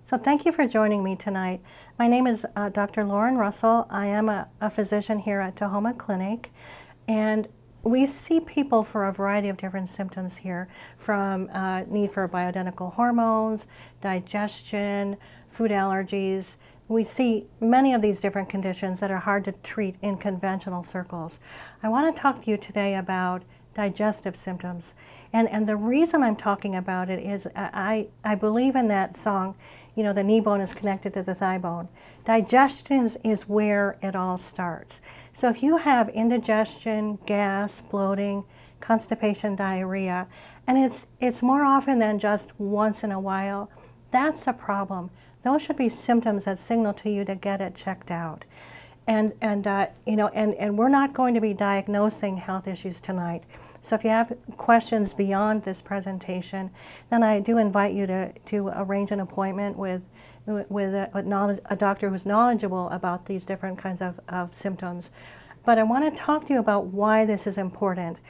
So thank you for joining me tonight. My name is Dr. Lauren Russell. I am a physician here at Tahoma Clinic, and we see people for a variety of different symptoms here, from need for bioidentical hormones, digestion, food allergies. We see many of these different conditions that are hard to treat in conventional circles. I want to talk to you today about digestive symptoms. And the reason I'm talking about it is I believe in that song, you know, the knee bone is connected to the thigh bone. Digestion is where it all starts. So if you have indigestion, gas, bloating, constipation, diarrhea, and it's more often than just once in a while, that's a problem. Those should be symptoms that signal to you to get it checked out. And we're not going to be diagnosing health issues tonight. So if you have questions beyond this presentation, then I do invite you to arrange an appointment with a doctor who's knowledgeable about these different kinds of symptoms. But I want to talk to you about why this is important.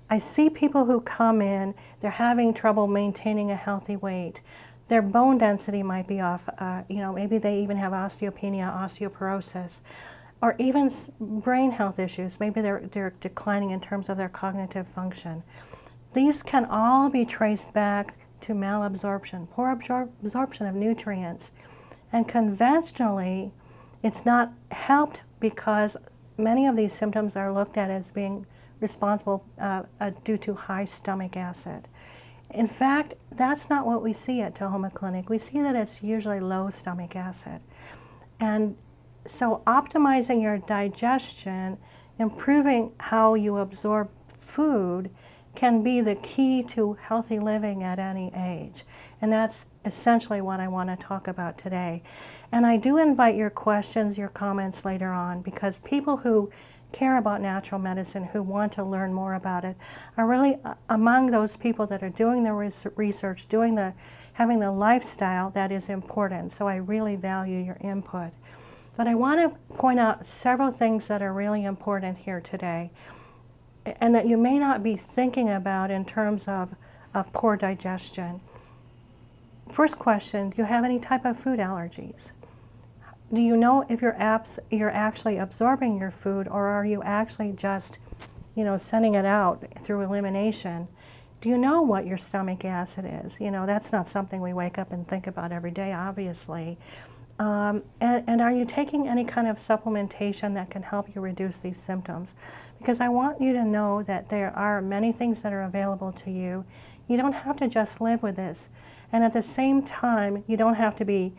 I see people who come in, they're having trouble maintaining a healthy weight. Their bone density might be off, maybe they even have osteopenia, osteoporosis, or even brain health issues. Maybe they're declining in terms of their cognitive function. These can all be traced back to malabsorption, poor absorption of nutrients. And conventionally, it's not helped because many of these symptoms are looked at as being responsible due to high stomach acid. In fact, that's not what we see at Tahoma Clinic. We see that it's usually low stomach acid. And so optimizing your digestion, improving how you absorb food, can be the key to healthy living at any age. And that's essentially what I want to talk about today. And I do invite your questions, your comments later on, because people who care about natural medicine, who want to learn more about it, are really among those people that are doing the research, having the lifestyle that is important. So I really value your input. But I want to point out several things that are really important here today, and that you may not be thinking about in terms of poor digestion. First question, do you have any type of food allergies? Do you know if you're actually absorbing your food, or are you actually just, sending it out through elimination? Do you know what your stomach acid is? That's not something we wake up and think about every day, obviously. And are you taking any kind of supplementation that can help you reduce these symptoms? Because I want you to know that there are many things that are available to you. You don't have to just live with this. And at the same time, you don't have to be,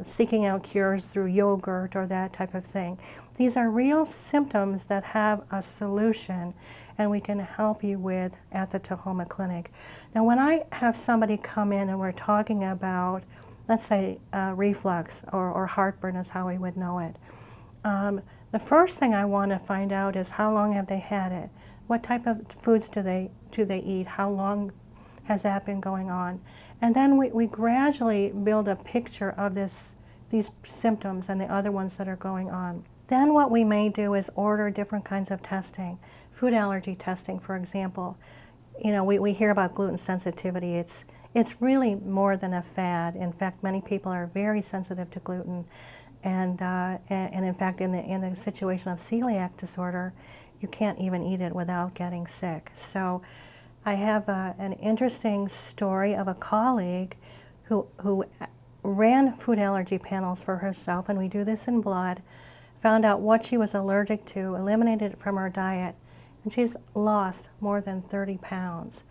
seeking out cures through yogurt or that type of thing. These are real symptoms that have a solution, and we can help you with at the Tahoma Clinic. Now, when I have somebody come in and we're talking about, let's say, reflux or heartburn is how we would know it. The first thing I want to find out is how long have they had it? What type of foods do they eat? How long has that been going on? And then we gradually build a picture of these symptoms and the other ones that are going on. Then what we may do is order different kinds of testing. Food allergy testing, for example. We hear about gluten sensitivity. It's really more than a fad. In fact, many people are very sensitive to gluten, and in fact, in the situation of celiac disorder, you can't even eat it without getting sick. So, I have an interesting story of a colleague who ran food allergy panels for herself, and we do this in blood. Found out what she was allergic to, eliminated it from her diet, and she's lost more than 30 pounds.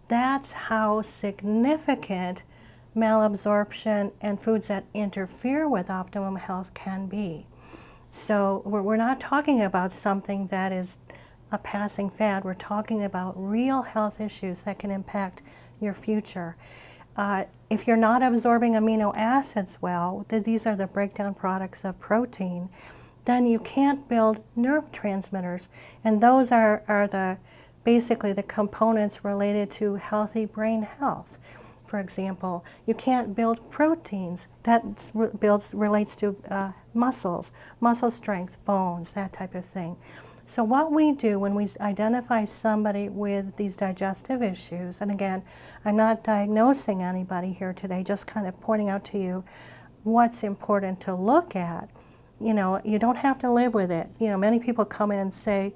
That's how significant malabsorption and foods that interfere with optimum health can be. So we're not talking about something that is a passing fad. We're talking about real health issues that can impact your future. If you're not absorbing amino acids well, these are the breakdown products of protein, then you can't build neurotransmitters, and those are basically the components related to healthy brain health. For example, you can't build proteins. That relates to muscles, muscle strength, bones, that type of thing. So what we do when we identify somebody with these digestive issues, and again, I'm not diagnosing anybody here today, just kind of pointing out to you what's important to look at. You know, you don't have to live with it. You know, many people come in and say,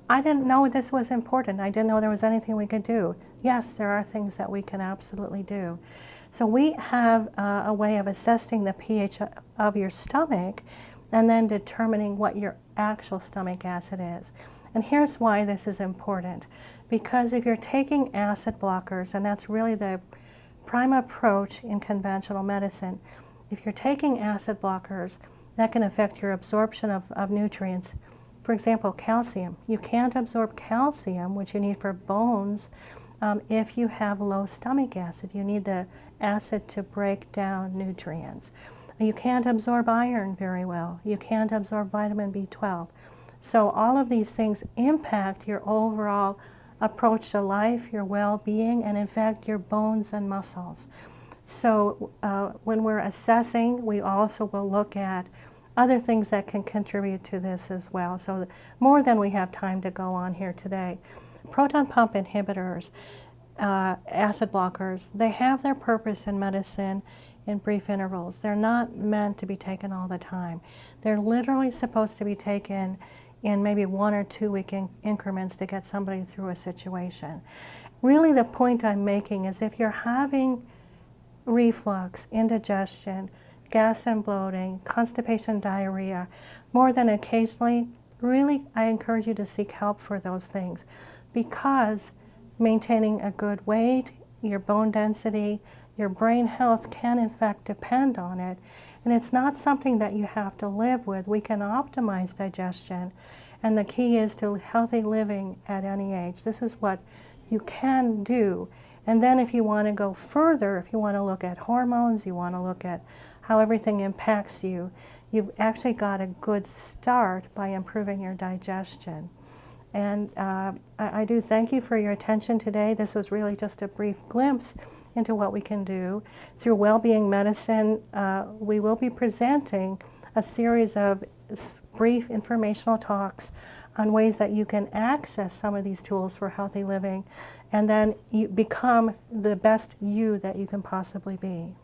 I didn't know this was important. I didn't know there was anything we could do. Yes, there are things that we can absolutely do. So we have a way of assessing the pH of your stomach and then determining what your actual stomach acid is. And here's why this is important. Because if you're taking acid blockers, and that's really the prime approach in conventional medicine, if you're taking acid blockers, that can affect your absorption of nutrients. For example, calcium. You can't absorb calcium, which you need for bones, if you have low stomach acid. You need the acid to break down nutrients. You can't absorb iron very well. You can't absorb vitamin B12. So all of these things impact your overall approach to life, your well-being, and in fact your bones and muscles. So when we're assessing, we also will look at other things that can contribute to this as well. So more than we have time to go on here today. Proton pump inhibitors, acid blockers, they have their purpose in medicine in brief intervals. They're not meant to be taken all the time. They're literally supposed to be taken in maybe 1 or 2 week increments to get somebody through a situation. Really the point I'm making is if you're having reflux, indigestion, gas and bloating, constipation, diarrhea, more than occasionally, really I encourage you to seek help for those things, because maintaining a good weight, your bone density, your brain health can in fact depend on it. And it's not something that you have to live with. We can optimize digestion, and the key is to healthy living at any age. This is what you can do. And then if you want to go further, if you want to look at hormones, you want to look at how everything impacts you, you've actually got a good start by improving your digestion. And I do thank you for your attention today. This was really just a brief glimpse into what we can do. Through Wellbeing Medicine, we will be presenting a series of brief informational talks on ways that you can access some of these tools for healthy living, and then you become the best you that you can possibly be.